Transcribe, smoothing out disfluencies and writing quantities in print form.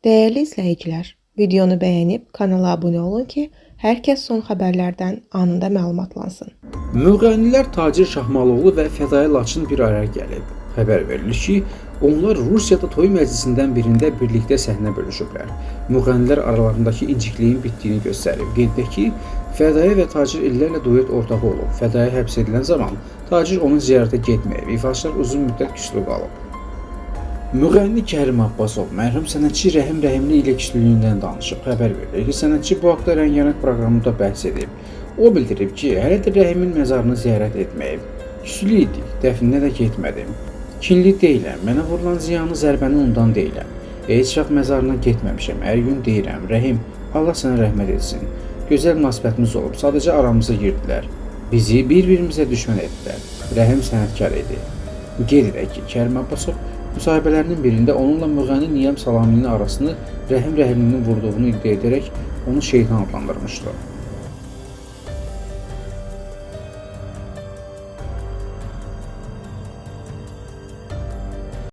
Değerli izləyicilər, videonu bəyənib kanala abunə olun ki, hər kəs son xəbərlərdən anında məlumatlansın. Müğənnilər Tacir Şahmalıoğlu və Fədayi Laçın bir araya gəlib. Xəbər verilir ki, onlar Rusiyada toy məclisindən birində birlikdə səhnə bölüşüblər. Müğənnilər aralarındakı incikliyin bitdiyini göstərib. Qeyd edək ki, Fədayi və Tacir illərlə duet ortağı olub. Fədayi həbs edilən zaman Tacir onu ziyarətə getməyib. İfaçılar uzun müddət küslü qalıb. Müğənni Kərim Abbasov mərhum sənətçi Rəhim Rəhimli ilə küslüyündən danışıb. Xəbər verilir ki, sənətçi bu haqda Rəngarəng proqramında bəhs edib. O bildirib ki, hələ də Rəhimin məzarını ziyarət etməyib. Küslü idik, dəfninə də getmədim. Kinli deyiləm, mənə vurulan ziyanı zərbəni ondan deyiləm. Heç vaxt məzarına getməmişəm, hər gün deyirəm, Rəhim, Allah sənə rəhmət etsin. Gözəl münasibətimiz olub, sadəcə aramıza girdilər. Bizi bir-birimizə düşmən etdilər. Rəhim sənətkar idi. Qeyd edək ki, Kərim Abbasov müsahibələrinin birində onunla müğənni Niyam Salaminin arasını Rəhim Rəhimlinin vurduğunu iddia edərək onu şeytan adlandırmışdı.